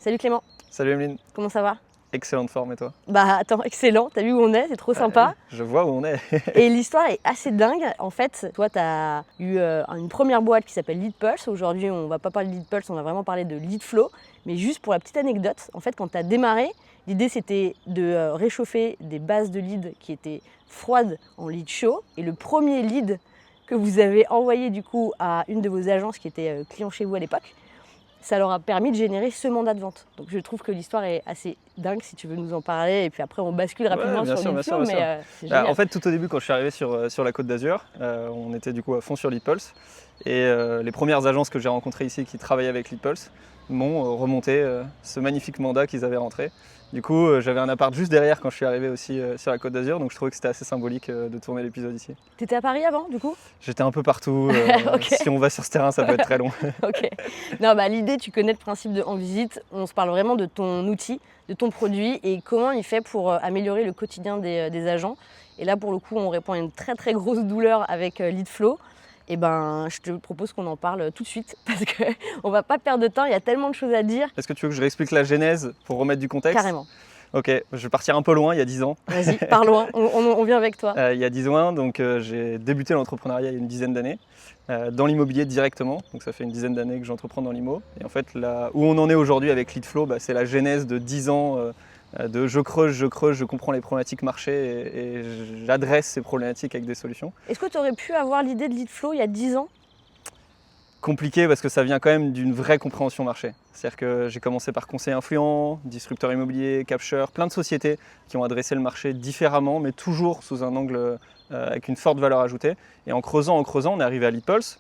Salut Clément, Salut Emeline, comment ça va? excellente forme et toi? Bah attends, excellent, t'as vu où on est, c'est trop sympa. Je vois où on est. Et l'histoire est assez dingue. En fait, toi t'as eu une première boîte qui s'appelle LeadPulse. Aujourd'hui on va pas parler de LeadPulse, on va vraiment parler de LeadFlow. Mais juste pour la petite anecdote, en fait quand t'as démarré, l'idée c'était de réchauffer des bases de lead qui étaient froides en lead chaud. Et le premier lead que vous avez envoyé du coup à une de vos agences qui était client chez vous à l'époque, ça leur a permis de générer ce mandat de vente. Donc je trouve que l'histoire est assez dingue si tu veux nous en parler. Et puis après, on bascule rapidement Bien sur sûr, LeadFlow, bien sûr. mais c'est génial. En fait, tout au début, quand je suis arrivé sur la Côte d'Azur, on était du coup à fond sur LeadPulse. Et les premières agences que j'ai rencontrées ici qui travaillaient avec LeadPulse m'ont remonté ce magnifique mandat qu'ils avaient rentré. Du coup, j'avais un appart juste derrière quand je suis arrivé aussi sur la Côte d'Azur, donc je trouvais que c'était assez symbolique de tourner l'épisode ici. T'étais à Paris avant, du coup? J'étais un peu partout. Ok. Si on va sur ce terrain, ça peut être très long. Ok. Non, bah l'idée, tu connais le principe de En Visite. On se parle vraiment de ton outil, de ton produit et comment il fait pour améliorer le quotidien des agents. Et là, pour le coup, on répond à une très très grosse douleur avec LeadFlow. Et ben, je te propose qu'on en parle tout de suite parce qu'on va pas perdre de temps. Il y a tellement de choses à dire. Est-ce que tu veux que je réexplique la genèse pour remettre du contexte? Carrément. Ok, je vais partir un peu loin, il y a 10 ans. Vas-y, pars loin, on vient avec toi. Il y a 10 ans, donc j'ai débuté l'entrepreneuriat il y a une dizaine d'années, dans l'immobilier directement. Donc ça fait une dizaine d'années que j'entreprends dans l'IMO. Et en fait, là où on en est aujourd'hui avec LeadFlow, c'est la genèse de 10 ans de je creuse, je comprends les problématiques marché et j'adresse ces problématiques avec des solutions. Est-ce que tu aurais pu avoir l'idée de LeadFlow il y a 10 ans? Compliqué parce que ça vient quand même d'une vraie compréhension marché. C'est-à-dire que j'ai commencé par conseiller influent, disrupteur immobilier, capture, plein de sociétés qui ont adressé le marché différemment, mais toujours sous un angle avec une forte valeur ajoutée. Et en creusant, on est arrivé à LeadPulse.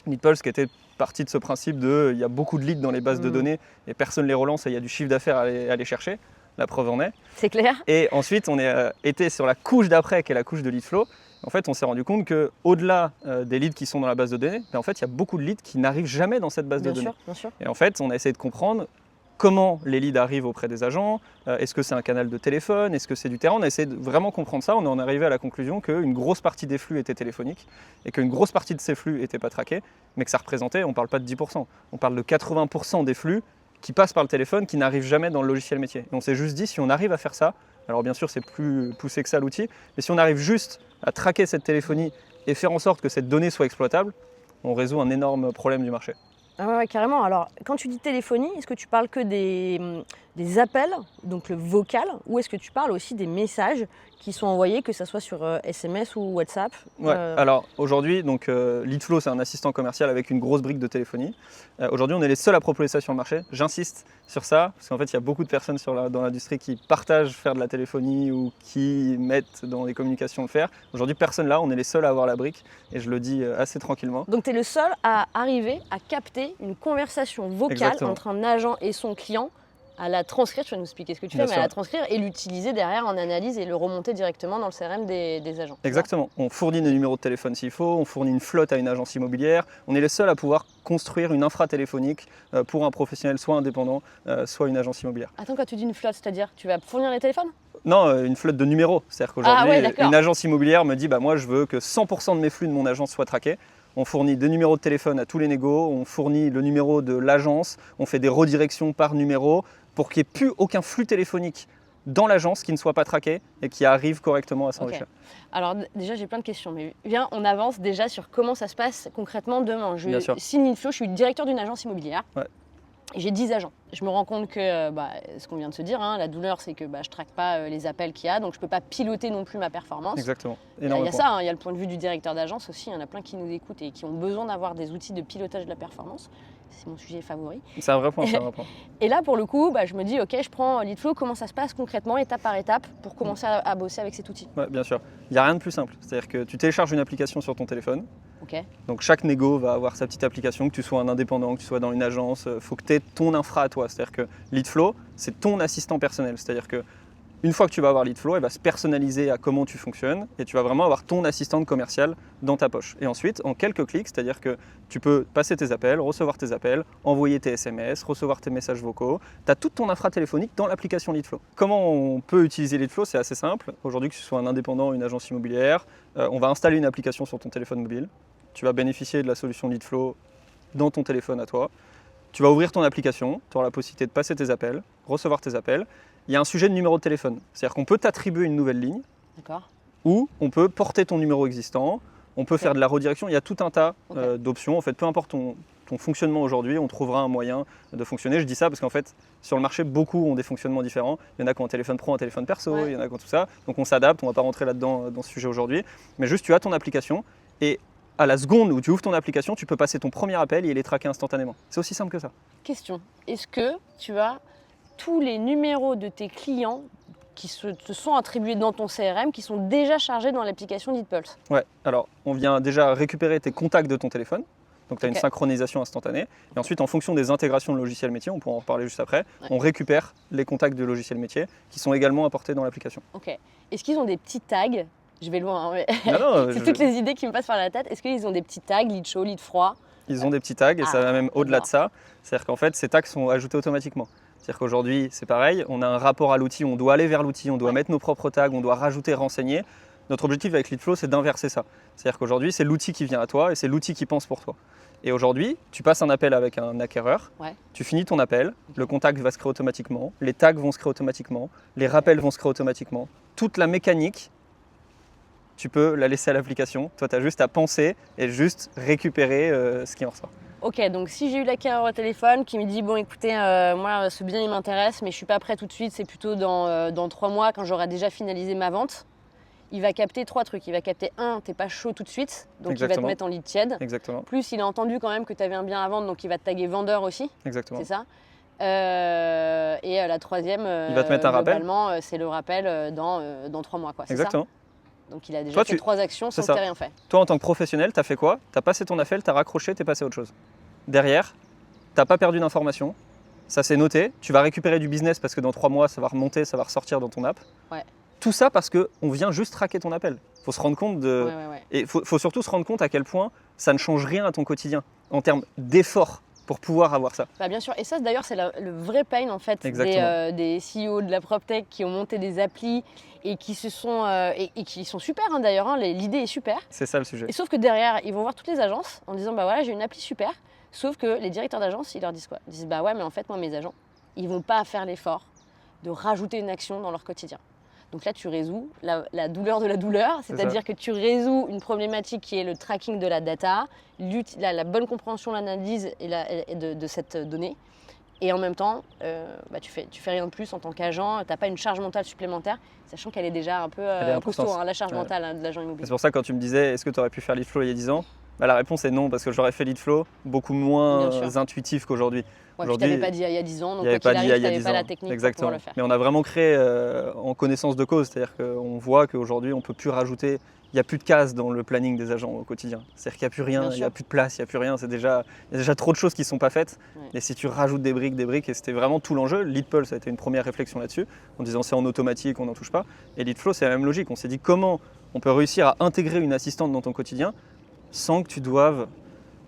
LeadPulse qui était parti de ce principe de il y a beaucoup de leads dans les bases de données et personne ne les relance et il y a du chiffre d'affaires à aller chercher. La preuve en est. C'est clair. Et ensuite, on est été sur la couche d'après, qui est la couche de LeadFlow. En fait, on s'est rendu compte qu'au-delà des leads qui sont dans la base de données, en fait, il y a beaucoup de leads qui n'arrivent jamais dans cette base de données. Bien sûr. Et en fait, on a essayé de comprendre comment les leads arrivent auprès des agents. Est-ce que c'est un canal de téléphone? Est-ce que c'est du terrain? On a essayé de vraiment comprendre ça. On en est arrivé à la conclusion qu'une grosse partie des flux étaient téléphoniques et qu'une grosse partie de ces flux n'étaient pas traqués, mais que ça représentait, on ne parle pas de 10%, on parle de 80% des flux qui passent par le téléphone, qui n'arrivent jamais dans le logiciel métier. Et on s'est juste dit, si on arrive à faire ça, alors bien sûr c'est plus poussé que ça l'outil, mais si on arrive juste à traquer cette téléphonie et faire en sorte que cette donnée soit exploitable, on résout un énorme problème du marché. Ah ouais, carrément. Alors, quand tu dis téléphonie, est-ce que tu parles que des appels, donc le vocal, ou est-ce que tu parles aussi des messages qui sont envoyés, que ce soit sur SMS ou WhatsApp? Ouais. Alors aujourd'hui, LeadFlow, c'est un assistant commercial avec une grosse brique de téléphonie. Aujourd'hui, on est les seuls à proposer ça sur le marché. J'insiste sur ça, parce qu'en fait, il y a beaucoup de personnes dans l'industrie qui partagent faire de la téléphonie ou qui mettent dans les communications le faire. Aujourd'hui, personne là, on est les seuls à avoir la brique, et je le dis assez tranquillement. Donc, tu es le seul à arriver à capter une conversation vocale Exactement. entre un agent et son client, à la transcrire, tu vas nous expliquer ce que tu fais, mais à la transcrire et l'utiliser derrière en analyse et le remonter directement dans le CRM des agents. Exactement. On fournit des numéros de téléphone s'il faut, on fournit une flotte à une agence immobilière. On est les seuls à pouvoir construire une infra téléphonique pour un professionnel soit indépendant, soit une agence immobilière. Attends, quand tu dis une flotte, c'est-à-dire tu vas fournir les téléphones? Non, une flotte de numéros. C'est-à-dire qu'aujourd'hui, d'accord. une agence immobilière me dit moi je veux que 100% de mes flux de mon agence soient traqués. On fournit des numéros de téléphone à tous les négos, on fournit le numéro de l'agence, on fait des redirections par numéro pour qu'il n'y ait plus aucun flux téléphonique dans l'agence qui ne soit pas traqué et qui arrive correctement à s'enrichir. Okay. Alors déjà j'ai plein de questions, mais viens on avance déjà sur comment ça se passe concrètement demain. Je signe LeadFlow, je suis directeur d'une agence immobilière. Ouais. J'ai 10 agents. Je me rends compte que ce qu'on vient de se dire, la douleur c'est que je ne traque pas les appels qu'il y a, donc je ne peux pas piloter non plus ma performance. Exactement. Il y a ça, il y a le point de vue du directeur d'agence aussi, il y en a plein qui nous écoutent et qui ont besoin d'avoir des outils de pilotage de la performance. C'est mon sujet favori. C'est un vrai point, c'est un vrai point. Et là, pour le coup, je me dis, ok, je prends LeadFlow, comment ça se passe concrètement, étape par étape, pour commencer à bosser avec cet outil? Ouais, bien sûr. Il n'y a rien de plus simple. C'est-à-dire que tu télécharges une application sur ton téléphone. Okay. Donc chaque négo va avoir sa petite application, que tu sois un indépendant, que tu sois dans une agence, il faut que tu aies ton infra à toi. C'est-à-dire que LeadFlow, c'est ton assistant personnel. C'est-à-dire que une fois que tu vas avoir LeadFlow, elle va se personnaliser à comment tu fonctionnes et tu vas vraiment avoir ton assistante commerciale dans ta poche. Et ensuite, en quelques clics, c'est-à-dire que tu peux passer tes appels, recevoir tes appels, envoyer tes SMS, recevoir tes messages vocaux. Tu as toute ton infra téléphonique dans l'application LeadFlow. Comment on peut utiliser LeadFlow? C'est assez simple. Aujourd'hui, que tu sois un indépendant ou une agence immobilière, on va installer une application sur ton téléphone mobile. Tu vas bénéficier de la solution LeadFlow dans ton téléphone à toi. tu vas ouvrir ton application, tu auras la possibilité de passer tes appels, recevoir tes appels. Il y a un sujet de numéro de téléphone. C'est-à-dire qu'on peut t'attribuer une nouvelle ligne D'accord. ou on peut porter ton numéro existant, on peut faire de la redirection. Il y a tout un tas d'options. En fait, peu importe ton fonctionnement aujourd'hui, on trouvera un moyen de fonctionner. Je dis ça parce qu'en fait, sur le marché, beaucoup ont des fonctionnements différents. Il y en a qui ont un téléphone pro, un téléphone perso, il y en a qui ont tout ça. Donc on s'adapte, on ne va pas rentrer là-dedans dans ce sujet aujourd'hui. Mais juste, tu as ton application et à la seconde où tu ouvres ton application, tu peux passer ton premier appel et il est traqué instantanément. C'est aussi simple que ça. Question. Est-ce que tu as tous les numéros de tes clients qui te sont attribués dans ton CRM, qui sont déjà chargés dans l'application Leadpulse? Ouais, alors on vient déjà récupérer tes contacts de ton téléphone. Donc tu as une synchronisation instantanée. Et ensuite, en fonction des intégrations de logiciels métiers, on pourra en reparler juste après, on récupère les contacts de logiciels métiers qui sont également apportés dans l'application. Ok. Est-ce qu'ils ont des petits tags? Je vais loin, hein, mais Non, c'est toutes les idées qui me passent par la tête. Est-ce qu'ils ont des petits tags, lead chaud, lead froid? Ils ont des petits tags et ça va même au-delà de ça. C'est-à-dire qu'en fait, ces tags sont ajoutés automatiquement. C'est-à-dire qu'aujourd'hui, c'est pareil, on a un rapport à l'outil, on doit aller vers l'outil, on doit mettre nos propres tags, on doit rajouter, renseigner. Notre objectif avec Leadflow, c'est d'inverser ça. C'est-à-dire qu'aujourd'hui, c'est l'outil qui vient à toi et c'est l'outil qui pense pour toi. Et aujourd'hui, tu passes un appel avec un acquéreur, tu finis ton appel, le contact va se créer automatiquement, les tags vont se créer automatiquement, les rappels vont se créer automatiquement. Toute la mécanique, tu peux la laisser à l'application. Toi, tu as juste à penser et juste récupérer ce qui en ressort. Ok, donc si j'ai eu l'acquéreur au téléphone qui me dit bon écoutez, moi ce bien il m'intéresse mais je suis pas prêt tout de suite, c'est plutôt dans 3 mois quand j'aurai déjà finalisé ma vente, il va capter 3 trucs. Il va capter t'es pas chaud tout de suite, donc il va te mettre en lead tiède. Exactement. Plus il a entendu quand même que tu avais un bien à vendre, donc il va te taguer vendeur aussi. Exactement. C'est ça. Et la troisième, il va te mettre un rappel. Globalement, c'est le rappel dans 3 mois. Quoi. Exactement. Ça, donc il a déjà fait 3 actions sans que tu aies rien fait. Toi, en tant que professionnel, tu as fait quoi? Tu as passé ton appel, tu as raccroché, tu es passé à autre chose. Derrière, tu n'as pas perdu d'informations. Ça c'est noté. Tu vas récupérer du business parce que dans 3 mois, ça va remonter, ça va ressortir dans ton app. Ouais. Tout ça parce qu'on vient juste traquer ton appel. Il faut se rendre compte de... Et il faut surtout se rendre compte à quel point ça ne change rien à ton quotidien en termes d'effort pour pouvoir avoir ça. Bah bien sûr, et ça d'ailleurs c'est le vrai pain en fait des CEO de la PropTech qui ont monté des applis et qui se sont et qui sont super hein, d'ailleurs, hein, l'idée est super. C'est ça le sujet. Et sauf que derrière, ils vont voir toutes les agences en disant bah voilà j'ai une appli super, sauf que les directeurs d'agence ils leur disent quoi? Ils disent bah ouais mais en fait moi mes agents ils vont pas faire l'effort de rajouter une action dans leur quotidien. Donc là, tu résous la douleur de la douleur, c'est-à-dire que tu résous une problématique qui est le tracking de la data, la bonne compréhension, l'analyse de cette donnée. Et en même temps, tu fais rien de plus en tant qu'agent, tu n'as pas une charge mentale supplémentaire, sachant qu'elle est déjà un peu costaud, hein, la charge mentale de l'agent immobilier. C'est pour ça que quand tu me disais, est-ce que tu aurais pu faire Leadflow il y a 10 ans? La réponse est non, parce que j'aurais fait Leadflow beaucoup moins intuitif qu'aujourd'hui. Ouais, tu t'avais pas dit il y a 10 ans, donc quoi qu'il arrive, tu n'avais pas la technique pour pouvoir le faire. Mais on a vraiment créé en connaissance de cause, c'est-à-dire qu'on voit qu'aujourd'hui on ne peut plus rajouter, il n'y a plus de cases dans le planning des agents au quotidien. C'est-à-dire qu'il n'y a plus rien, il n'y a plus de place, il n'y a plus rien, il y a déjà trop de choses qui ne sont pas faites. Et si tu rajoutes des briques, et c'était vraiment tout l'enjeu, Leadpulse a été une première réflexion là-dessus, en disant c'est en automatique, on n'en touche pas. Et Leadflow c'est la même logique, on s'est dit comment on peut réussir à intégrer une assistante dans ton quotidien sans que tu doives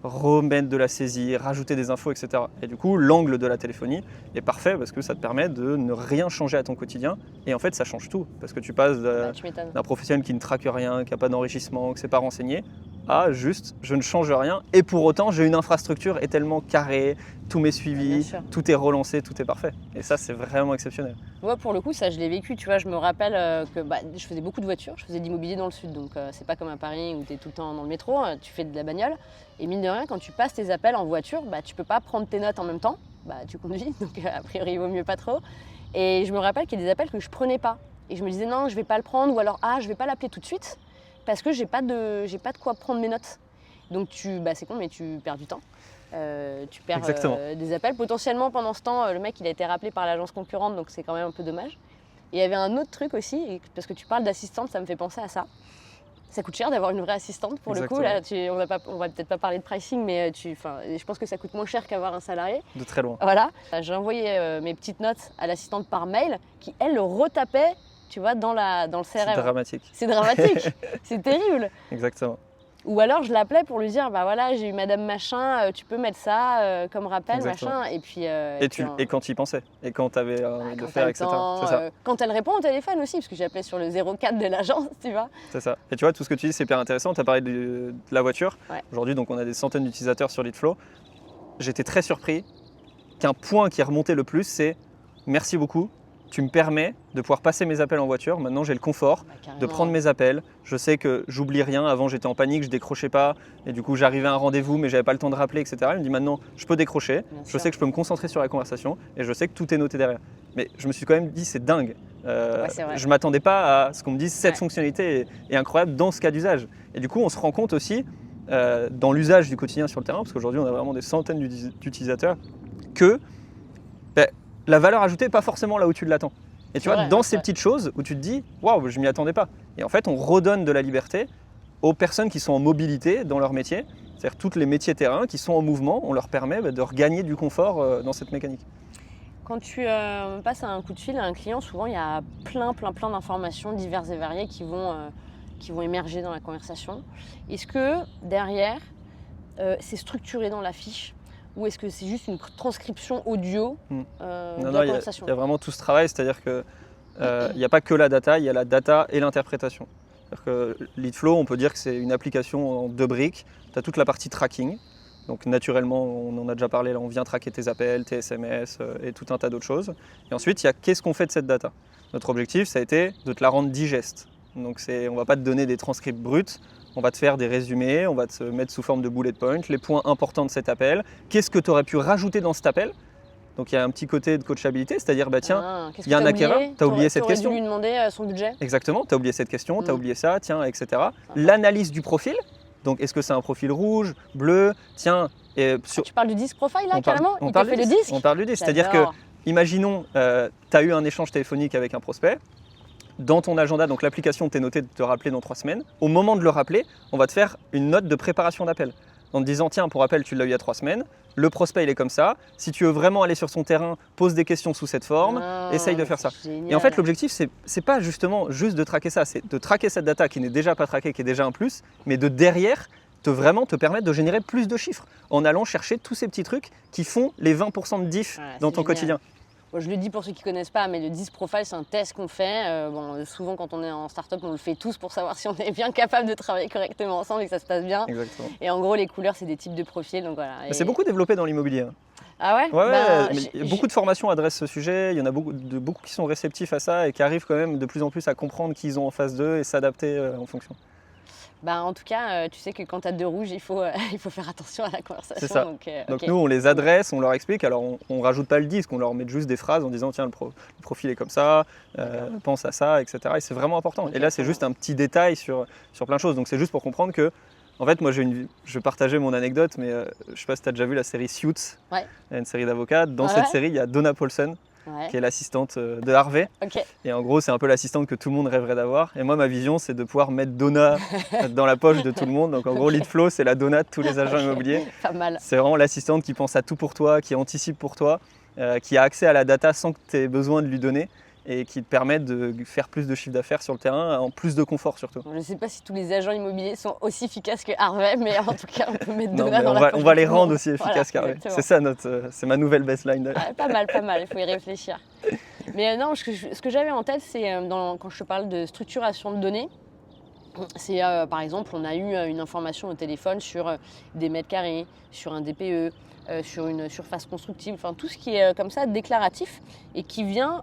remettre de la saisie, rajouter des infos, etc. Et du coup, l'angle de la téléphonie est parfait parce que ça te permet de ne rien changer à ton quotidien. Et en fait, ça change tout parce que tu passes d'un professionnel qui ne traque rien, qui n'a pas d'enrichissement, qui ne s'est pas renseigné, à juste je ne change rien et pour autant j'ai une infrastructure est tellement carrée, tous mes suivis, tout est relancé, tout est parfait. Et ça, c'est vraiment exceptionnel. Moi, pour le coup, ça, je l'ai vécu. Tu vois, je me rappelle que je faisais beaucoup de voitures. Je faisais de l'immobilier dans le sud. Donc, c'est pas comme à Paris où tu es tout le temps dans le métro. Tu fais de la bagnole. Et mine de rien, quand tu passes tes appels en voiture, tu peux pas prendre tes notes en même temps. Tu conduis. Donc, a priori, il vaut mieux pas trop. Et je me rappelle qu'il y a des appels que je prenais pas. Et je me disais, non, je vais pas le prendre. Ou alors, je vais pas l'appeler tout de suite. Parce que j'ai pas de quoi prendre mes notes. Donc, c'est con, mais tu perds du temps. Tu perds des appels. Potentiellement, pendant ce temps, le mec il a été rappelé par l'agence concurrente, donc c'est quand même un peu dommage. Et il y avait un autre truc aussi, parce que tu parles d'assistante, ça me fait penser à ça. Ça coûte cher d'avoir une vraie assistante pour le coup. Là, on va peut-être pas parler de pricing, mais je pense que ça coûte moins cher qu'avoir un salarié. De très loin. Voilà. J'ai envoyé mes petites notes à l'assistante par mail, qui elle le retapait, tu vois, dans le CRM. C'est dramatique. C'est dramatique. C'est terrible. Exactement. Ou alors je l'appelais pour lui dire voilà j'ai eu madame machin, tu peux mettre ça comme rappel. Exactement. Machin et puis et quand tu y pensais et quand tu avais envie de faire, etc. C'est ça. Quand elle répond au téléphone aussi, parce que j'ai appelé sur le 04 de l'agence, tu vois. C'est ça. Et tu vois, tout ce que tu dis c'est hyper intéressant. Tu as parlé de la voiture. Aujourd'hui donc on a des centaines d'utilisateurs sur Leadflow. J'étais très surpris qu'un point qui est remonté le plus, c'est merci beaucoup, tu me permets de pouvoir passer mes appels en voiture. Maintenant, j'ai le confort de prendre mes appels. Je sais que j'oublie rien. Avant, j'étais en panique, je décrochais pas. Et du coup, j'arrivais à un rendez-vous, mais j'avais pas le temps de rappeler, etc. Il me dit maintenant, je peux décrocher. Je sais que je peux me concentrer sur la conversation et je sais que tout est noté derrière. Mais je me suis quand même dit, c'est dingue. Je ne m'attendais pas à ce qu'on me dise cette fonctionnalité est incroyable dans ce cas d'usage. Et du coup, on se rend compte aussi dans l'usage du quotidien sur le terrain, parce qu'aujourd'hui, on a vraiment des centaines d'utilisateurs, que la valeur ajoutée n'est pas forcément là où tu l'attends. Et tu vois, dans ces petites choses où tu te dis, waouh, je ne m'y attendais pas. Et en fait, on redonne de la liberté aux personnes qui sont en mobilité dans leur métier, c'est-à-dire tous les métiers terrain qui sont en mouvement, on leur permet de regagner du confort dans cette mécanique. Quand tu passes un coup de fil à un client, souvent il y a plein d'informations diverses et variées qui vont émerger dans la conversation. Est-ce que derrière, c'est structuré dans la fiche? Ou est-ce que c'est juste une transcription audio de la conversation? Il y a vraiment tout ce travail, c'est-à-dire qu'il n'y a pas que la data, il y a la data et l'interprétation. C'est-à-dire que Leadflow, on peut dire que c'est une application en 2 briques. Tu as toute la partie tracking. Donc naturellement, on en a déjà parlé, là, on vient traquer tes appels, tes SMS et tout un tas d'autres choses. Et ensuite, il y a qu'est-ce qu'on fait de cette data. Notre objectif, ça a été de te la rendre digeste. Donc on ne va pas te donner des transcripts bruts, on va te faire des résumés, on va te mettre sous forme de bullet points, les points importants de cet appel, qu'est-ce que tu aurais pu rajouter dans cet appel. Donc il y a un petit côté de coachabilité, c'est-à-dire tiens, il y a un acquéreur, tu as oublié cette question. Tu aurais dû lui demander son budget. Exactement, tu as oublié cette question, tu as oublié ça, tiens, etc. L'analyse du profil, donc est-ce que c'est un profil rouge, bleu, tiens. Tu parles du disque profile là, carrément? Il te fait le disque? On parle du disque, c'est-à-dire que, imaginons, tu as eu un échange téléphonique avec un prospect. Dans ton agenda, donc l'application t'est notée de te rappeler dans 3 semaines. Au moment de le rappeler, on va te faire une note de préparation d'appel. En te disant, tiens, pour rappel, tu l'as eu il y a 3 semaines. Le prospect, il est comme ça. Si tu veux vraiment aller sur son terrain, pose des questions sous cette forme. Essaye de faire ça. Génial. Et en fait, l'objectif, c'est pas justement juste de traquer ça. C'est de traquer cette data qui n'est déjà pas traquée, qui est déjà un plus, mais de derrière, vraiment te permettre de générer plus de chiffres en allant chercher tous ces petits trucs qui font les 20% de diff dans ton quotidien. Bon, je le dis pour ceux qui ne connaissent pas, mais le disc profile, c'est un test qu'on fait. Souvent, quand on est en start-up, on le fait tous pour savoir si on est bien capable de travailler correctement ensemble et que ça se passe bien. Exactement. Et en gros, les couleurs, c'est des types de profils. Donc voilà. C'est beaucoup développé dans l'immobilier. Ah ouais? Beaucoup de formations adressent ce sujet. Il y en a beaucoup qui sont réceptifs à ça et qui arrivent quand même de plus en plus à comprendre qui ils ont en face d'eux et s'adapter en fonction. En tout cas, tu sais que quand tu as 2 rouges, il faut faire attention à la conversation. C'est ça. Donc nous, on les adresse, on leur explique. Alors, on ne rajoute pas le disque, on leur met juste des phrases en disant tiens, le profil est comme ça, pense à ça, etc. Et c'est vraiment important. Et là, c'est juste un petit détail sur plein de choses. Donc c'est juste pour comprendre que, en fait, moi, je partageais mon anecdote, mais je ne sais pas si tu as déjà vu la série Suits, il y a une série d'avocats. Dans cette série, il y a Donna Paulson, qui est l'assistante de Harvey. Et en gros, c'est un peu l'assistante que tout le monde rêverait d'avoir. Et moi, ma vision, c'est de pouvoir mettre Donna dans la poche de tout le monde. Donc en gros, Leadflow, c'est la Donna de tous les agents immobiliers. Pas mal. C'est vraiment l'assistante qui pense à tout pour toi, qui anticipe pour toi, qui a accès à la data sans que tu aies besoin de lui donner et qui te permet de faire plus de chiffre d'affaires sur le terrain, en plus de confort surtout. Je ne sais pas si tous les agents immobiliers sont aussi efficaces que Harvey, mais en tout cas, on peut mettre Donna dans la poche. On va les rendre aussi efficaces qu'Harvey. C'est ça, c'est ma nouvelle baseline. Pas mal, il faut y réfléchir. Mais non, ce que j'avais en tête, c'est quand je te parle de structuration de données, c'est par exemple, on a eu une information au téléphone sur des mètres carrés, sur un DPE, sur une surface constructive, enfin tout ce qui est comme ça déclaratif et qui vient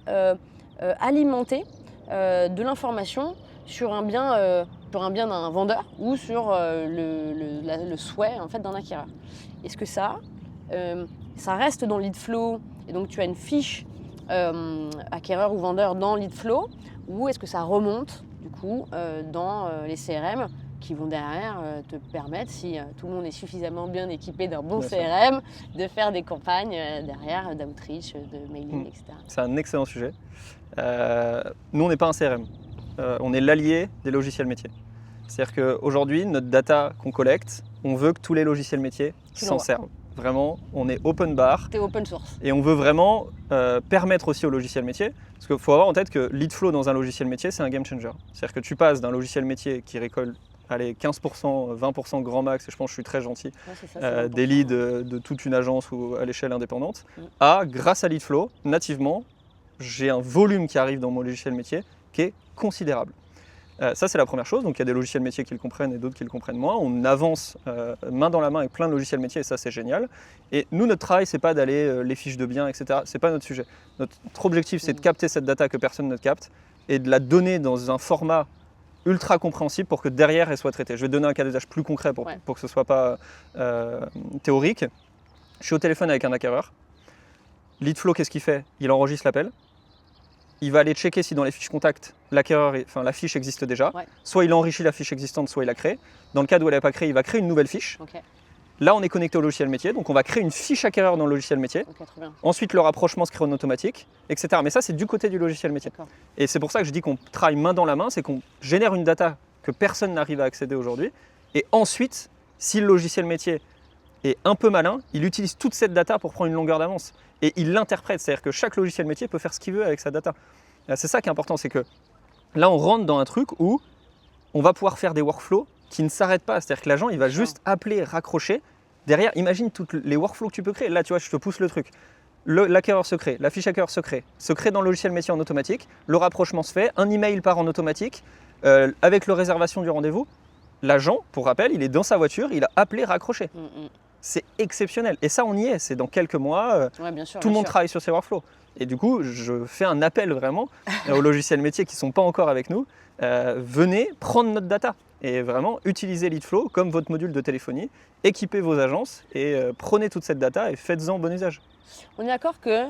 alimenter de l'information sur un bien d'un vendeur ou sur le souhait en fait, d'un acquéreur. Est-ce que ça reste dans Leadflow et donc tu as une fiche acquéreur ou vendeur dans Leadflow ou est-ce que ça remonte du coup dans les CRM qui vont derrière te permettre, si tout le monde est suffisamment bien équipé d'un bon CRM, de faire des campagnes derrière d'outreach, de mailing, etc. C'est un excellent sujet. Nous, on n'est pas un CRM. On est l'allié des logiciels métiers. C'est-à-dire qu'aujourd'hui, notre data qu'on collecte, on veut que tous les logiciels métiers s'en servent. Vraiment, on est open bar. T'es open source. Et on veut vraiment permettre aussi aux logiciels métiers, parce qu'il faut avoir en tête que Leadflow dans un logiciel métier, c'est un game changer. C'est-à-dire que tu passes d'un logiciel métier qui récolte 15%, 20% grand max, et je pense que je suis très gentil, des leads de toute une agence ou à l'échelle indépendante, à, grâce à Leadflow, nativement, j'ai un volume qui arrive dans mon logiciel métier qui est considérable. Ça, c'est la première chose. Donc, il y a des logiciels métiers qui le comprennent et d'autres qui le comprennent moins. On avance main dans la main avec plein de logiciels métiers et ça, c'est génial. Et nous, notre travail, c'est pas d'aller les fiches de biens, etc. C'est pas notre sujet. Notre objectif, c'est de capter cette data que personne ne capte et de la donner dans un format ultra compréhensible pour que derrière, elle soit traitée. Je vais te donner un cas d'usage plus concret pour que ce soit pas théorique. Je suis au téléphone avec un acquéreur. Leadflow, qu'est-ce qu'il fait? Il enregistre l'appel. Il va aller checker si dans les fiches contacts, la fiche existe déjà. Soit il enrichit la fiche existante, soit il la crée. Dans le cas où elle n'est pas créée, il va créer une nouvelle fiche. Là, on est connecté au logiciel métier, donc on va créer une fiche acquéreur dans le logiciel métier. Ensuite, le rapprochement se crée en automatique, etc. Mais ça, c'est du côté du logiciel métier. Et c'est pour ça que je dis qu'on travaille main dans la main, c'est qu'on génère une data que personne n'arrive à accéder aujourd'hui. Et ensuite, si le logiciel métier est un peu malin, il utilise toute cette data pour prendre une longueur d'avance. Et il l'interprète, c'est-à-dire que chaque logiciel métier peut faire ce qu'il veut avec sa data. C'est ça qui est important, c'est que là, on rentre dans un truc où on va pouvoir faire des workflows qui ne s'arrêtent pas. C'est-à-dire que l'agent, il va juste appeler, raccrocher. Derrière, imagine tous les workflows que tu peux créer. Là, tu vois, je te pousse le truc. L'acquéreur se crée, la fiche acquéreur se crée dans le logiciel métier en automatique. Le rapprochement se fait, un email part en automatique avec la réservation du rendez-vous. L'agent, pour rappel, il est dans sa voiture, il a appelé, raccroché. C'est exceptionnel. Et ça, on y est. C'est dans quelques mois, tout le monde travaille sur ces workflows. Et du coup, je fais un appel vraiment aux logiciels métiers qui ne sont pas encore avec nous. Venez prendre notre data et vraiment utilisez Leadflow comme votre module de téléphonie. Équipez vos agences et prenez toute cette data et faites-en bon usage. On est d'accord que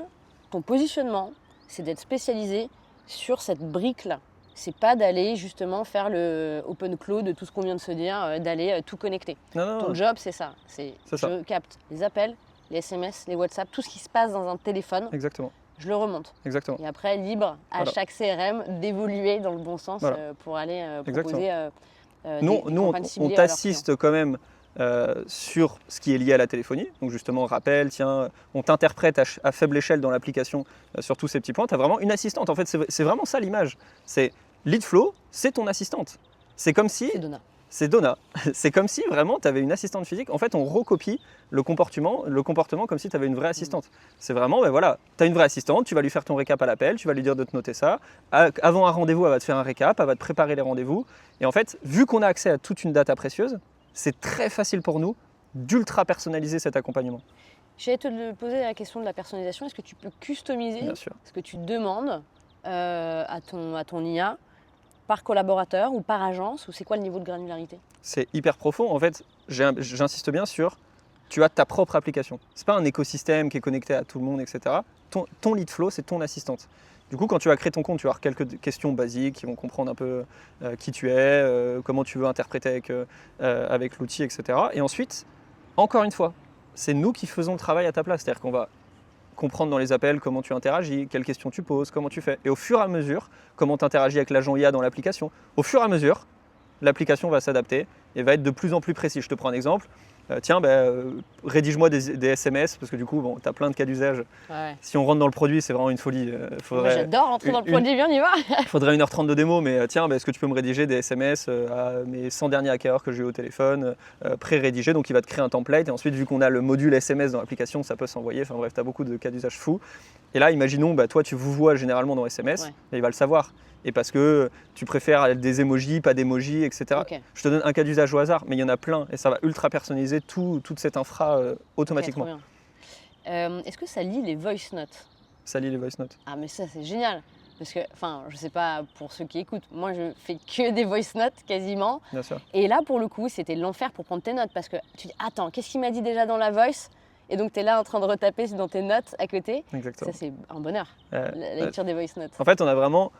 ton positionnement, c'est d'être spécialisé sur cette brique-là. C'est pas d'aller justement faire le open cloud de tout ce qu'on vient de se dire, d'aller tout connecter. Ton job, c'est ça. Je capte les appels, les SMS, les WhatsApp, tout ce qui se passe dans un téléphone. Exactement. Je le remonte. Exactement. Et après, libre à chaque CRM d'évoluer dans le bon sens pour aller proposer nous, on t'assiste quand même sur ce qui est lié à la téléphonie. Donc justement, rappel, tiens, on t'interprète à faible échelle dans l'application sur tous ces petits points. Tu as vraiment une assistante. En fait, c'est vraiment ça l'image. C'est Leadflow, c'est ton assistante. C'est comme si... C'est Donna. C'est comme si vraiment tu avais une assistante physique. En fait, on recopie le comportement comme si tu avais une vraie assistante. C'est vraiment, tu as une vraie assistante, tu vas lui faire ton récap à l'appel, tu vas lui dire de te noter ça. Avant un rendez-vous, elle va te faire un récap, elle va te préparer les rendez-vous. Et en fait, vu qu'on a accès à toute une data précieuse, c'est très facile pour nous d'ultra personnaliser cet accompagnement. J'allais te poser la question de la personnalisation. Est-ce que tu peux customiser ce que tu demandes à ton IA par collaborateur ou par agence, ou c'est quoi le niveau de granularité? C'est hyper profond. En fait, j'insiste bien sur, tu as ta propre application. Ce n'est pas un écosystème qui est connecté à tout le monde, etc. Ton Leadflow, c'est ton assistante. Du coup, quand tu vas créer ton compte, tu vas avoir quelques questions basiques qui vont comprendre un peu qui tu es, comment tu veux interpréter avec l'outil, etc. Et ensuite, encore une fois, c'est nous qui faisons le travail à ta place. C'est-à-dire qu'on va comprendre dans les appels comment tu interagis, quelles questions tu poses, comment tu fais. Et au fur et à mesure, comment tu interagis avec l'agent IA dans l'application. Au fur et à mesure, l'application va s'adapter et va être de plus en plus précise. Je te prends un exemple. Rédige-moi des SMS, parce que du coup, tu as plein de cas d'usage. Si on rentre dans le produit, c'est vraiment une folie. Moi, j'adore rentrer dans le produit, viens, on y va. Il faudrait 1h30 de démo, mais est-ce que tu peux me rédiger des SMS à mes 100 derniers acquéreurs que j'ai eu au téléphone, pré-rédigés, donc il va te créer un template, et ensuite, vu qu'on a le module SMS dans l'application, ça peut s'envoyer. Enfin bref, tu as beaucoup de cas d'usage fous. Et là, imaginons, toi, tu vous vois généralement dans SMS, et il va le savoir. Et parce que tu préfères des emojis, pas d'emojis, etc. Je te donne un cas d'usage au hasard, mais il y en a plein et ça va ultra personnaliser toute cette infra automatiquement. Est-ce que ça lit les voice notes? Ça lit les voice notes. Ah mais ça c'est génial. Parce que, je sais pas pour ceux qui écoutent, moi je fais que des voice notes quasiment. Bien sûr. Et là pour le coup c'était l'enfer pour prendre tes notes parce que tu dis attends, qu'est-ce qu'il m'a dit déjà dans la voice? Et donc tu es là en train de retaper dans tes notes à côté. Exactement. Ça c'est un bonheur, la lecture des voice notes. En fait on a vraiment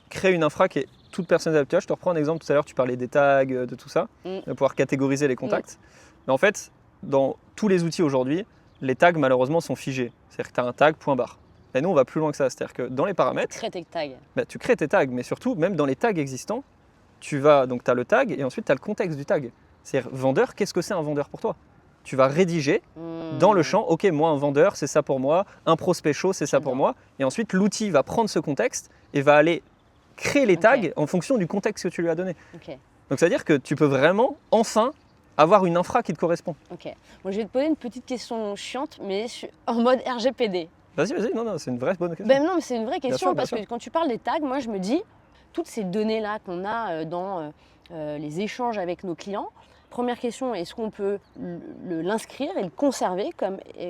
créer une infra qui est toute personnalisable. Je te reprends un exemple, tout à l'heure tu parlais des tags, de tout ça, de pouvoir catégoriser les contacts. Mais en fait, dans tous les outils aujourd'hui, les tags malheureusement sont figés. C'est-à-dire que tu as un tag, point barre. Et nous on va plus loin que ça, c'est-à-dire que dans les paramètres… Tu crées tes tags. Tu crées tes tags, mais surtout, même dans les tags existants, tu as le tag et ensuite tu as le contexte du tag. C'est-à-dire vendeur, qu'est-ce que c'est un vendeur pour toi? Tu vas rédiger dans le champ, ok, moi un vendeur c'est ça pour moi, un prospect chaud c'est ça pour moi. Et ensuite l'outil va prendre ce contexte et va aller créer les tags en fonction du contexte que tu lui as donné. Donc ça veut dire que tu peux vraiment, enfin, avoir une infra qui te correspond. Moi je vais te poser une petite question chiante, mais en mode RGPD. Vas-y, non, c'est une vraie bonne question. Non, mais c'est une vraie question parce que quand tu parles des tags, moi je me dis, toutes ces données-là qu'on a dans les échanges avec nos clients, première question, est-ce qu'on peut l'inscrire et le conserver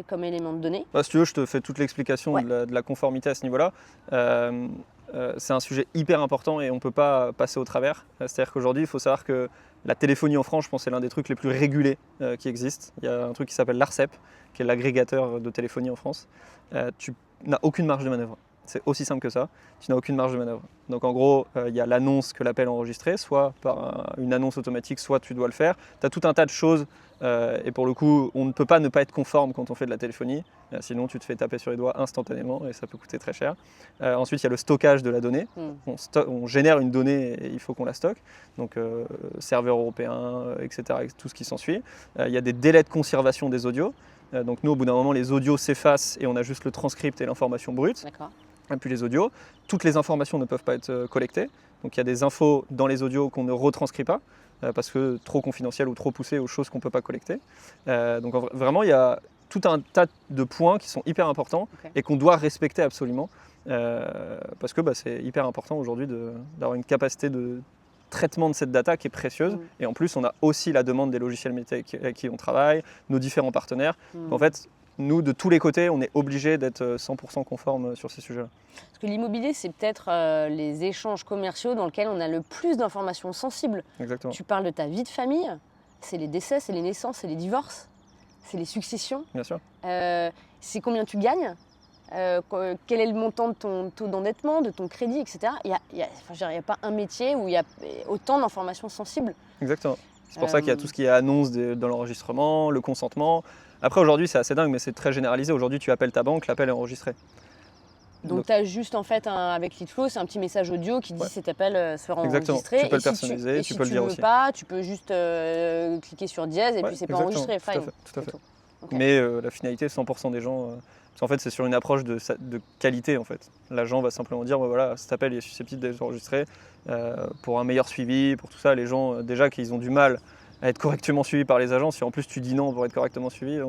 comme élément de données? Si tu veux, je te fais toute l'explication Ouais. de la conformité à ce niveau-là. C'est un sujet hyper important et on ne peut pas passer au travers. C'est-à-dire qu'aujourd'hui, il faut savoir que la téléphonie en France, je pense, c'est l'un des trucs les plus régulés qui existent. Il y a un truc qui s'appelle l'ARCEP, qui est l'agrégateur de téléphonie en France. Tu n'as aucune marge de manœuvre. C'est aussi simple que ça. Tu n'as aucune marge de manœuvre. Donc en gros, il y a l'annonce que l'appel est enregistré, soit par une annonce automatique, soit tu dois le faire. Tu as tout un tas de choses et pour le coup, on ne peut pas ne pas être conforme quand on fait de la téléphonie. Sinon, tu te fais taper sur les doigts instantanément et ça peut coûter très cher. Ensuite, il y a le stockage de la donnée. On génère une donnée et il faut qu'on la stocke. Donc, serveur européen, etc., tout ce qui s'ensuit. Il y a des délais de conservation des audios. Donc nous, au bout d'un moment, les audios s'effacent et on a juste le transcript et l'information brute. D'accord. Et puis les audios, toutes les informations ne peuvent pas être collectées. Donc il y a des infos dans les audios qu'on ne retranscrit pas parce que trop confidentielles ou trop poussées aux choses qu'on ne peut pas collecter. Donc vraiment, il y a tout un tas de points qui sont hyper importants et qu'on doit respecter absolument parce que c'est hyper important aujourd'hui d'avoir une capacité de traitement de cette data qui est précieuse. Et en plus, on a aussi la demande des logiciels métiers avec qui on travaille, nos différents partenaires. Donc, en fait, nous, de tous les côtés, on est obligé d'être 100% conforme sur ces sujets-là. Parce que l'immobilier, c'est peut-être les échanges commerciaux dans lesquels on a le plus d'informations sensibles. Exactement. Tu parles de ta vie de famille, c'est les décès, c'est les naissances, c'est les divorces, c'est les successions. Bien sûr. C'est combien tu gagnes, quel est le montant de ton taux d'endettement, de ton crédit, etc. Il n'y a pas un métier où il y a autant d'informations sensibles. Exactement. C'est pour ça qu'il y a tout ce qui est annonce dans l'enregistrement, le consentement. Après, aujourd'hui, c'est assez dingue, mais c'est très généralisé. Aujourd'hui, tu appelles ta banque, l'appel est enregistré. Donc tu as juste en fait avec Leadflow, c'est un petit message audio qui dit cet appel sera enregistré. Tu peux le personnaliser, tu peux le dire aussi. Si tu veux pas, tu peux juste cliquer sur dièse et puis c'est pas enregistré. Tout à fait. Okay. Mais la finalité, 100% des gens, parce qu'en fait c'est sur une approche de qualité en fait. L'agent va simplement dire voilà, cet appel est susceptible d'être enregistré pour un meilleur suivi, pour tout ça. Les gens déjà qu'ils ont du mal à être correctement suivis par les agents, si en plus tu dis non pour être correctement suivi.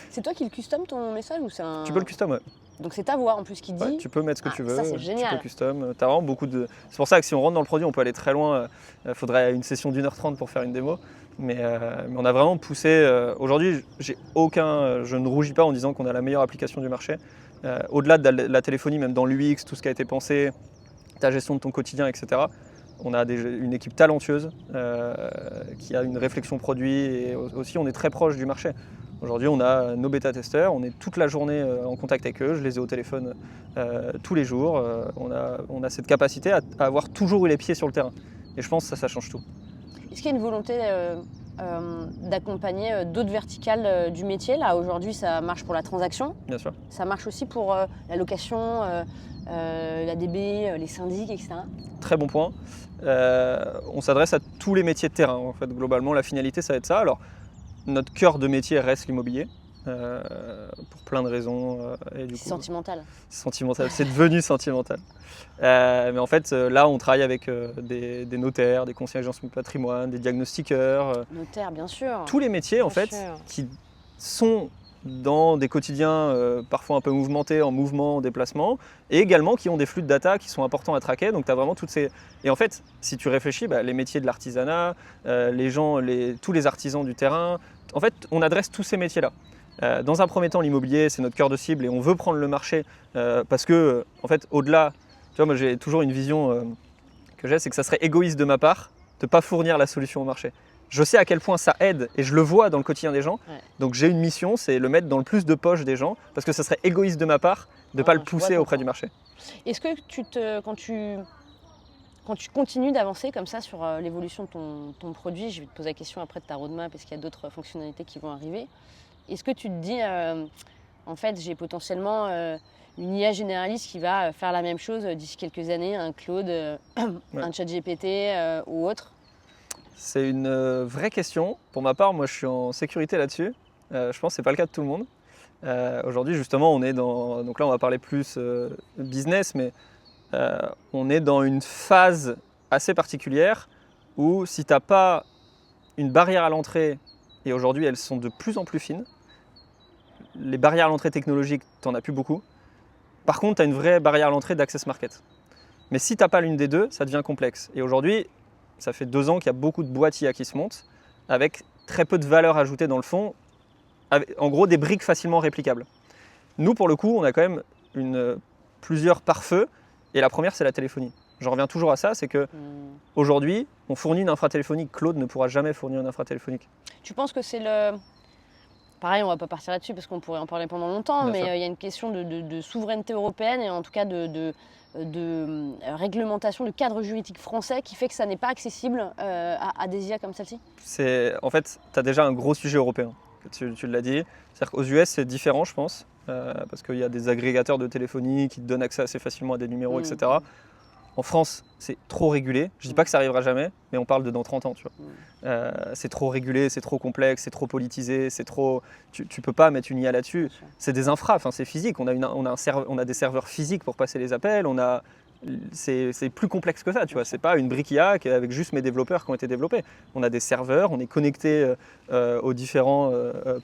C'est toi qui le custom ton message ou c'est un... Tu peux le custom, ouais. Donc c'est ta voix en plus qui dit. Tu peux mettre ce que tu veux. Ça c'est génial. Tu peux custom. T'as vraiment beaucoup de. C'est pour ça que si on rentre dans le produit, on peut aller très loin. Il faudrait une session d'1h30 pour faire une démo. Mais on a vraiment poussé. Aujourd'hui, je ne rougis pas en disant qu'on a la meilleure application du marché. Au-delà de la téléphonie, même dans l'UX, tout ce qui a été pensé, ta gestion de ton quotidien, etc. On a une équipe talentueuse qui a une réflexion produit et aussi on est très proche du marché. Aujourd'hui, on a nos bêta-testeurs, on est toute la journée en contact avec eux, je les ai au téléphone tous les jours. On a cette capacité à avoir toujours eu les pieds sur le terrain. Et je pense que ça change tout. Est-ce qu'il y a une volonté d'accompagner d'autres verticales du métier? Là, aujourd'hui, ça marche pour la transaction. Bien sûr. Ça marche aussi pour la location, l'ADB, les syndics, etc. Très bon point. On s'adresse à tous les métiers de terrain. En fait, globalement, la finalité, ça va être ça. Alors, notre cœur de métier reste l'immobilier, pour plein de raisons. C'est sentimental. Sentimental, c'est devenu sentimental. Mais en fait, là, on travaille avec des notaires, des conseillers en gestion de patrimoine, des diagnostiqueurs. Notaires, bien sûr. Tous les métiers, en fait, qui sont dans des quotidiens parfois un peu mouvementés, en mouvement, en déplacement, et également qui ont des flux de data qui sont importants à traquer. Donc tu as vraiment toutes ces... Et en fait, si tu réfléchis, les métiers de l'artisanat, tous les artisans du terrain, en fait, on adresse tous ces métiers-là. Dans un premier temps, l'immobilier, c'est notre cœur de cible et on veut prendre le marché parce que, en fait, au-delà, tu vois, moi j'ai toujours une vision que j'ai, c'est que ça serait égoïste de ma part de ne pas fournir la solution au marché. Je sais à quel point ça aide et je le vois dans le quotidien des gens. Ouais. Donc j'ai une mission, c'est le mettre dans le plus de poches des gens parce que ça serait égoïste de ma part de ne pas le pousser auprès du marché. Est-ce que quand tu continues d'avancer comme ça sur l'évolution de ton produit, je vais te poser la question après de ta roadmap parce qu'il y a d'autres fonctionnalités qui vont arriver. Est-ce que tu te dis, en fait, j'ai potentiellement une IA généraliste qui va faire la même chose d'ici quelques années, un Claude, un ChatGPT ou autre? C'est une vraie question. Pour ma part, moi je suis en sécurité là-dessus. Je pense que ce n'est pas le cas de tout le monde. Aujourd'hui, justement, on est dans... Donc là, on va parler plus business, mais on est dans une phase assez particulière où si tu n'as pas une barrière à l'entrée, et aujourd'hui elles sont de plus en plus fines, les barrières à l'entrée technologiques, tu n'en as plus beaucoup. Par contre, tu as une vraie barrière à l'entrée d'access market. Mais si tu n'as pas l'une des deux, ça devient complexe. Et aujourd'hui, ça fait 2 ans qu'il y a beaucoup de boîtes IA qui se montent, avec très peu de valeur ajoutée dans le fond, en gros des briques facilement réplicables. Nous, pour le coup, on a quand même plusieurs pare-feux, et la première, c'est la téléphonie. J'en reviens toujours à ça, c'est que aujourd'hui, on fournit une infra téléphonique. Claude ne pourra jamais fournir une infra téléphonique. Tu penses que c'est le... Pareil, on va pas partir là-dessus parce qu'on pourrait en parler pendant longtemps, Bien mais sûr. il y a une question de souveraineté européenne et en tout cas de réglementation, de cadre juridique français qui fait que ça n'est pas accessible à des IA comme celle-ci. En fait, tu as déjà un gros sujet européen, tu l'as dit. C'est-à-dire qu'aux US, c'est différent, je pense, parce qu'il y a des agrégateurs de téléphonie qui te donnent accès assez facilement à des numéros, etc. En France, c'est trop régulé. Je ne dis pas que ça arrivera jamais, mais on parle de dans 30 ans. Tu vois. C'est trop régulé, c'est trop complexe, c'est trop politisé, c'est trop... Tu ne peux pas mettre une IA là-dessus. C'est des infras, enfin, c'est physique. On a des serveurs physiques pour passer les appels. C'est plus complexe que ça. Tu vois. C'est pas une brique IA avec juste mes développeurs qui ont été développés. On a des serveurs, on est connecté aux différents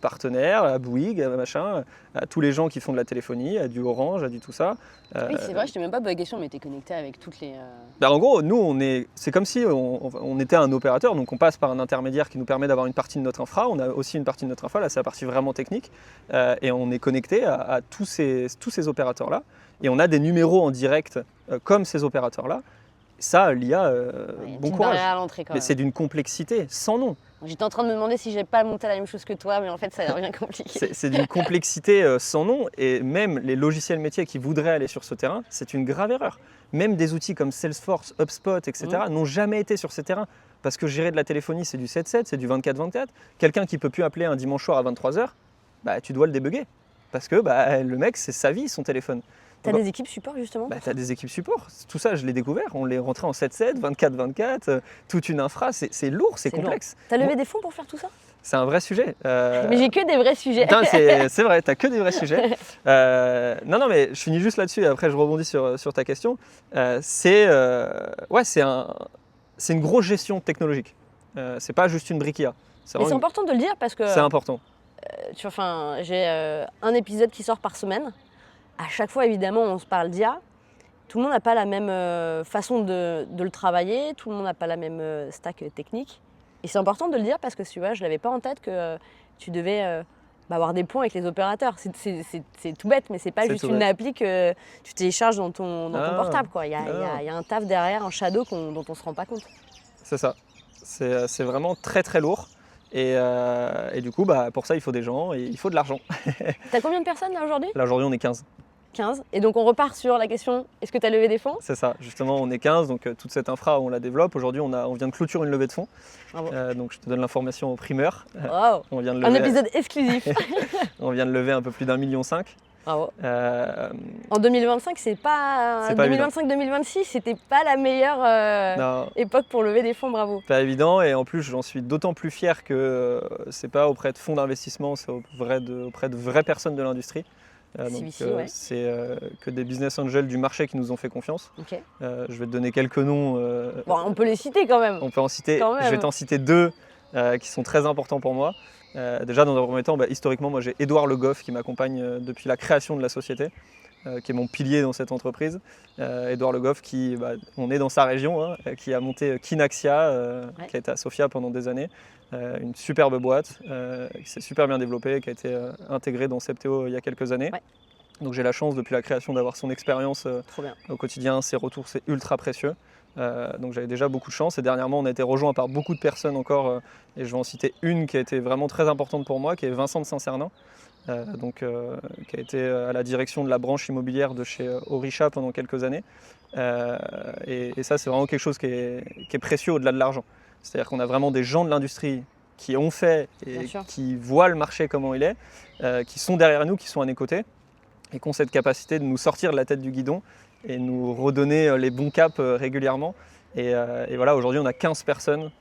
partenaires, à Bouygues, à machin, à tous les gens qui font de la téléphonie, à du Orange, à du tout ça. Oui, c'est vrai, je t'ai même pas posé la question, mais tu es connecté avec toutes les... Ben, en gros, nous, c'est comme si on était un opérateur, donc on passe par un intermédiaire qui nous permet d'avoir une partie de notre infra. On a aussi une partie de notre infra, là c'est la partie vraiment technique, et on est connecté à tous ces opérateurs-là, et on a des numéros en direct comme ces opérateurs-là. Ça, l'IA, bon courage. À l'entrée, quand Mais même. c'est d'une complexité sans nom. J'étais en train de me demander si j'ai pas monté la même chose que toi, mais en fait ça a l'air bien compliqué. C'est d'une complexité sans nom, et même les logiciels métiers qui voudraient aller sur ce terrain, c'est une grave erreur. Même des outils comme Salesforce, HubSpot, etc. n'ont jamais été sur ces terrains. Parce que gérer de la téléphonie, c'est du 7-7, c'est du 24-24. Quelqu'un qui ne peut plus appeler un dimanche soir à 23h, bah, tu dois le débugger. Parce que le mec, c'est sa vie, son téléphone. Tu as des équipes support justement Tu as des équipes support. Tout ça, je l'ai découvert. On l'est rentré en 7-7, 24-24, toute une infra. C'est lourd, c'est complexe. Tu as levé des fonds pour faire tout ça? C'est un vrai sujet. Mais j'ai que des vrais sujets. C'est vrai, tu n'as que des vrais sujets. Non, mais je finis juste là-dessus et après je rebondis sur ta question. C'est une grosse gestion technologique. C'est pas juste une brique IA. Mais c'est important de le dire parce que... C'est important. J'ai un épisode qui sort par semaine. À chaque fois, évidemment, on se parle d'IA. Tout le monde n'a pas la même façon de le travailler. Tout le monde n'a pas la même stack technique. Et c'est important de le dire parce que tu vois, je ne l'avais pas en tête que tu devais avoir des ponts avec les opérateurs. C'est tout bête, mais c'est pas juste une appli que tu télécharges dans ton portable. Quoi. Il y a un taf derrière, un shadow dont on ne se rend pas compte. C'est ça. C'est vraiment très très lourd. Et du coup, pour ça, il faut des gens et il faut de l'argent. T'as combien de personnes là aujourd'hui? Là, aujourd'hui, on est 15. 15. Et donc, on repart sur la question, est-ce que tu as levé des fonds? C'est ça. Justement, on est 15. Donc, toute cette infra, on la développe. Aujourd'hui, on vient de clôturer une levée de fonds. Donc, je te donne l'information au primeur. Wow. On vient de lever, un épisode exclusif. On vient de lever un peu plus d'1,5 million. Bravo. En 2025, c'est pas 2025-2026, c'était pas la meilleure époque pour lever des fonds, bravo. Pas évident, et en plus j'en suis d'autant plus fier que c'est pas auprès de fonds d'investissement, c'est auprès de vraies personnes de l'industrie. C'est que des business angels du marché qui nous ont fait confiance. Okay. Je vais te donner quelques noms. Bon, on peut les citer quand même. On peut en citer. Je vais t'en citer 2 qui sont très importants pour moi. Déjà, dans un premier temps, historiquement, moi j'ai Édouard Le Goff qui m'accompagne depuis la création de la société, qui est mon pilier dans cette entreprise. Édouard Le Goff, on est dans sa région, qui a monté Kinaxia, qui a été à Sofia pendant des années. Une superbe boîte qui s'est super bien développée, qui a été intégrée dans Septéo il y a quelques années. Ouais. Donc j'ai la chance depuis la création d'avoir son expérience au quotidien, ses retours, c'est ultra précieux. Donc j'avais déjà beaucoup de chance et dernièrement on a été rejoint par beaucoup de personnes encore et je vais en citer une qui a été vraiment très importante pour moi, qui est Vincent de Saint-Cernin, qui a été à la direction de la branche immobilière de chez Orisha pendant quelques années et ça c'est vraiment quelque chose qui est précieux au-delà de l'argent. C'est-à-dire qu'on a vraiment des gens de l'industrie qui ont fait et qui voient le marché comment il est, qui sont derrière nous, qui sont à nos côtés et qui ont cette capacité de nous sortir de la tête du guidon et nous redonner les bons caps régulièrement. Et voilà, aujourd'hui on a 15 personnes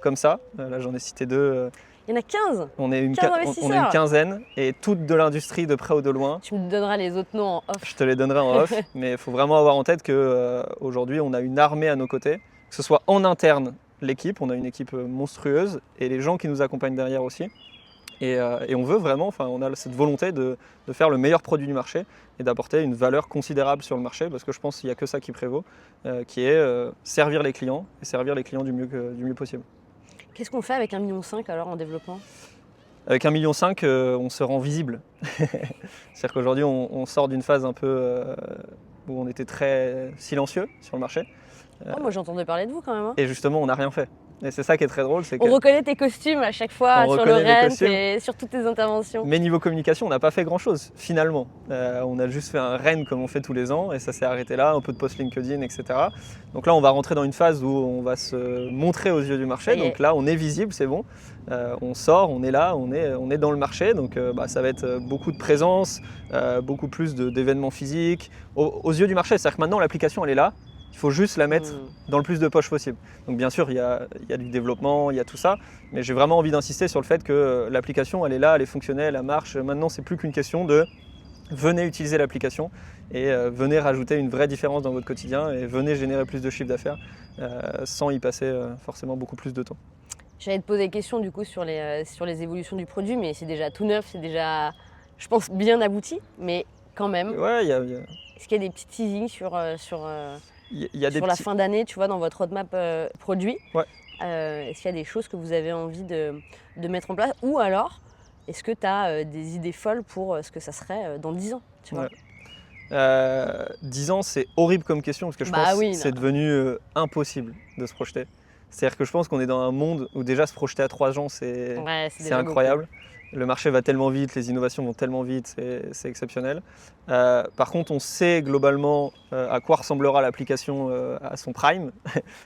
comme ça. Là j'en ai cité 2. Il y en a 15. On est une quinzaine et toutes de l'industrie de près ou de loin. Tu me donneras les autres noms en off. Je te les donnerai en off, mais il faut vraiment avoir en tête qu'aujourd'hui on a une armée à nos côtés, que ce soit en interne l'équipe, on a une équipe monstrueuse et les gens qui nous accompagnent derrière aussi. Et on veut vraiment, enfin, on a cette volonté de faire le meilleur produit du marché et d'apporter une valeur considérable sur le marché, parce que je pense qu'il n'y a que ça qui prévaut, qui est servir les clients et servir les clients du mieux possible. Qu'est-ce qu'on fait avec 1,5 million alors en développement? Avec 1,5 million, on se rend visible. C'est-à-dire qu'aujourd'hui, on sort d'une phase un peu où on était très silencieux sur le marché. Oh, moi j'entendais parler de vous quand même. Hein. Et justement, on n'a rien fait. Et c'est ça qui est très drôle, c'est que... On reconnaît tes costumes à chaque fois On sur le reconnaît les rent costumes. et sur toutes tes interventions. Mais niveau communication, on n'a pas fait grand-chose, finalement. On a juste fait un rent comme on fait tous les ans, et ça s'est arrêté là, un peu de post LinkedIn, etc. Donc là, on va rentrer dans une phase où on va se montrer aux yeux du marché. Donc là, on est visible, c'est bon. On sort, on est là, on est dans le marché. Donc ça va être beaucoup de présence, beaucoup plus d'événements physiques aux yeux du marché. C'est-à-dire que maintenant, l'application, elle est là. Il faut juste la mettre dans le plus de poches possible. Donc bien sûr, il y a du développement, il y a tout ça, mais j'ai vraiment envie d'insister sur le fait que l'application, elle est là, elle est fonctionnelle, elle marche. Maintenant, c'est plus qu'une question de venez utiliser l'application et venez rajouter une vraie différence dans votre quotidien et venez générer plus de chiffre d'affaires sans y passer forcément beaucoup plus de temps. J'allais te poser des questions du coup sur les évolutions du produit, mais c'est déjà tout neuf, c'est déjà, je pense, bien abouti, mais quand même. Ouais, Est-ce qu'il y a des petits teasings sur la fin d'année, tu vois, dans votre roadmap produit? Ouais. Est-ce qu'il y a des choses que vous avez envie de mettre en place? Ou alors, est-ce que tu as des idées folles pour ce que ça serait dans 10 ans, tu vois? 10 ans, c'est horrible comme question parce que je pense que c'est devenu impossible de se projeter. C'est-à-dire que je pense qu'on est dans un monde où déjà se projeter à 3 ans, c'est incroyable. Le marché va tellement vite, les innovations vont tellement vite, c'est exceptionnel. Par contre, on sait globalement à quoi ressemblera l'application à son prime.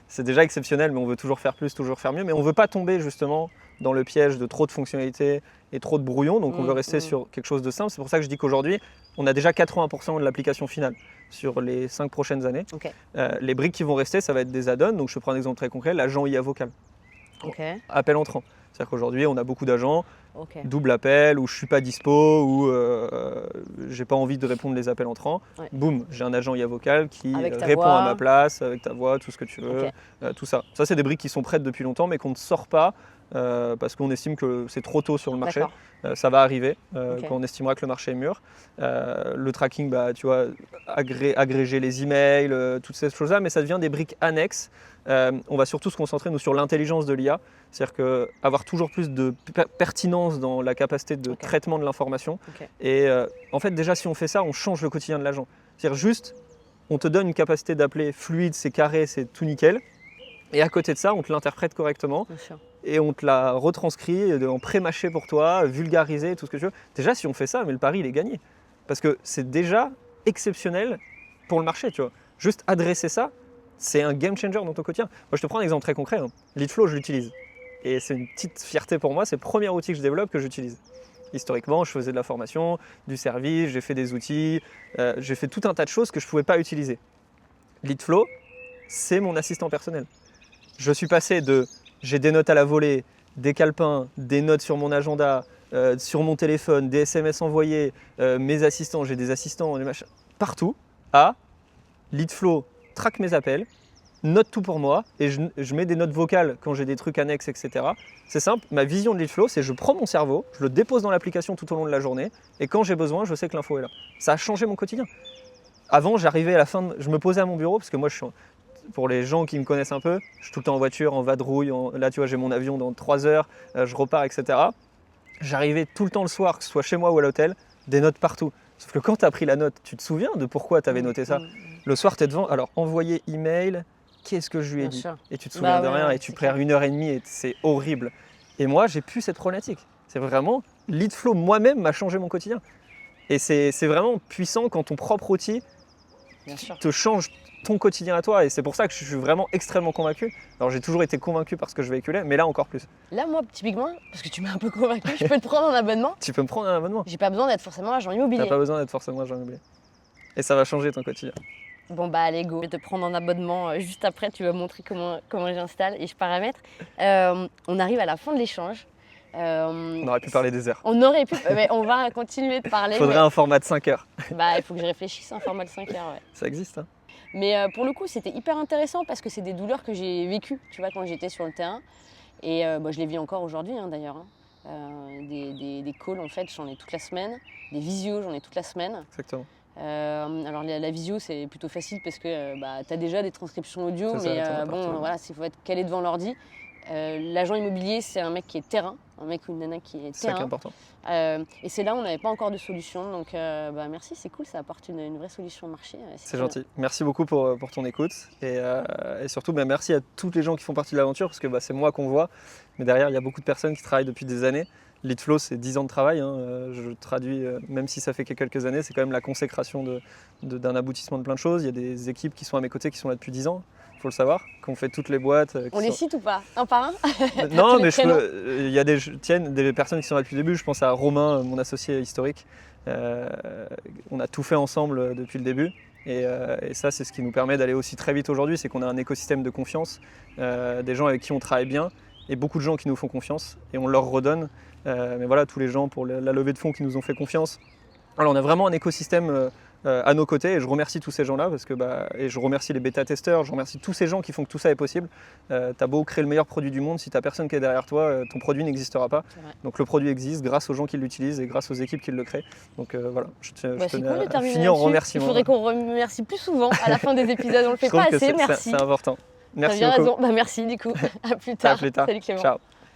C'est déjà exceptionnel, mais on veut toujours faire plus, toujours faire mieux. Mais on ne veut pas tomber justement dans le piège de trop de fonctionnalités et trop de brouillon. Donc on veut rester sur quelque chose de simple. C'est pour ça que je dis qu'aujourd'hui, on a déjà 80% de l'application finale sur les 5 prochaines années. Okay. Les briques qui vont rester, ça va être des add-ons. Donc je prends un exemple très concret, l'agent IA vocal. Okay. Appel entrant. C'est-à-dire qu'aujourd'hui, on a beaucoup d'agents, double appel, ou je ne suis pas dispo, ou j'ai pas envie de répondre les appels entrants. Ouais. Boum, j'ai un agent IA vocal qui répond à ma place, avec ta voix, tout ce que tu veux, tout ça. Ça, c'est des briques qui sont prêtes depuis longtemps, mais qu'on ne sort pas parce qu'on estime que c'est trop tôt sur le marché. Ça va arriver quand on estimera que le marché est mûr. Le tracking, tu vois, agréger les emails, toutes ces choses-là, mais ça devient des briques annexes. On va surtout se concentrer nous sur l'intelligence de l'IA, c'est-à-dire avoir toujours plus de pertinence dans la capacité de traitement de l'information. Et en fait, déjà, si on fait ça, on change le quotidien de l'agent. C'est-à-dire juste, on te donne une capacité d'appeler fluide, c'est carré, c'est tout nickel. Et à côté de ça, on te l'interprète correctement et on te la retranscrit en pré-mâché pour toi, vulgarisé, tout ce que tu veux. Déjà, si on fait ça, mais le pari, il est gagné. Parce que c'est déjà exceptionnel pour le marché, tu vois. Juste adresser ça, c'est un game changer dans ton quotidien. Moi, je te prends un exemple très concret. Leadflow, je l'utilise. Et c'est une petite fierté pour moi, c'est le premier outil que je développe que j'utilise. Historiquement, je faisais de la formation, du service, j'ai fait des outils, j'ai fait tout un tas de choses que je ne pouvais pas utiliser. Leadflow, c'est mon assistant personnel. Je suis passé j'ai des notes à la volée, des calepins, des notes sur mon agenda, sur mon téléphone, des SMS envoyés, mes assistants, j'ai des assistants, des machins, partout, à Leadflow traque mes appels, note tout pour moi et je mets des notes vocales quand j'ai des trucs annexes, etc. C'est simple, ma vision de Leadflow, c'est je prends mon cerveau, je le dépose dans l'application tout au long de la journée et quand j'ai besoin, je sais que l'info est là. Ça a changé mon quotidien. Avant, j'arrivais à la fin, je me posais à mon bureau parce que moi, pour les gens qui me connaissent un peu, je suis tout le temps en voiture, en vadrouille, là tu vois, j'ai mon avion dans 3 heures, je repars, etc. J'arrivais tout le temps le soir, que ce soit chez moi ou à l'hôtel, des notes partout. Sauf que quand tu as pris la note, tu te souviens de pourquoi tu avais noté ça? Le soir, tu es devant, alors envoyer email, qu'est-ce que je lui ai dit? Et tu te souviens de rien et tu perds 1h30 et c'est horrible. Et moi, j'ai plus cette problématique. C'est vraiment, Leadflow moi-même m'a changé mon quotidien. Et c'est vraiment puissant quand ton propre outil te change ton quotidien à toi. Et c'est pour ça que je suis vraiment extrêmement convaincu. Alors j'ai toujours été convaincu par ce que je véhiculais, mais là encore plus. Là, moi, typiquement, parce que tu m'as un peu convaincu, je peux te prendre un abonnement. Tu peux me prendre un abonnement. J'ai pas besoin d'être forcément agent immobilier. T'as pas besoin d'être forcément agent immobilier. Et ça va changer ton quotidien. Bon bah allez go, je vais te prendre un abonnement juste après, tu vas me montrer comment j'installe et je paramètre. On arrive à la fin de l'échange. On aurait pu parler des heures. On aurait pu, mais on va continuer de parler. Il faudrait un format de 5 heures. Bah il faut que je réfléchisse à un format de 5 heures, ouais. Ça existe, hein. Mais pour le coup, c'était hyper intéressant parce que c'est des douleurs que j'ai vécues, tu vois, quand j'étais sur le terrain. Et je les vis encore aujourd'hui, hein, d'ailleurs. des calls, en fait, j'en ai toute la semaine. Des visios, j'en ai toute la semaine. Exactement. Alors la visio, c'est plutôt facile parce que tu as déjà des transcriptions audio, C'est ça, mais t'en as partout. voilà, il faut être calé devant l'ordi. L'agent immobilier, c'est un mec qui est terrain, un mec ou une nana qui est C'est ça qui est terrain. important. Et c'est là où on n'avait pas encore de solution. Donc merci, c'est cool, ça apporte une vraie solution au marché. C'est gentil. Merci beaucoup pour ton écoute. Et surtout, merci à tous les gens qui font partie de l'aventure, parce que c'est moi qu'on voit. Mais derrière, il y a beaucoup de personnes qui travaillent depuis des années. Leadflow, c'est 10 ans de travail. Je traduis, même si ça fait que quelques années, c'est quand même la consécration d'un aboutissement de plein de choses. Il y a des équipes qui sont à mes côtés qui sont là depuis 10 ans. Il faut le savoir, qu'on fait toutes les boîtes. On les cite ou pas? Un par un? Non, mais il y a des personnes qui sont là depuis le début. Je pense à Romain, mon associé historique. On a tout fait ensemble depuis le début. Et ça, c'est ce qui nous permet d'aller aussi très vite aujourd'hui. C'est qu'on a un écosystème de confiance, des gens avec qui on travaille bien et beaucoup de gens qui nous font confiance et on leur redonne. Mais voilà, tous les gens pour la levée de fonds qui nous ont fait confiance. Alors, on a vraiment un écosystème à nos côtés et je remercie tous ces gens-là parce que et je remercie les bêta-testeurs, je remercie tous ces gens qui font que tout ça est possible. T'as beau créer le meilleur produit du monde, si t'as personne qui est derrière toi, ton produit n'existera pas. Donc le produit existe grâce aux gens qui l'utilisent et grâce aux équipes qui le créent. Donc voilà, je tenais à finir en remerciement. Il faudrait qu'on remercie plus souvent à la fin des épisodes, on le fait pas assez, merci. C'est important. Merci T'as bien beaucoup. raison, merci du coup, à plus tard. À plus tard. Salut Clément. Ciao.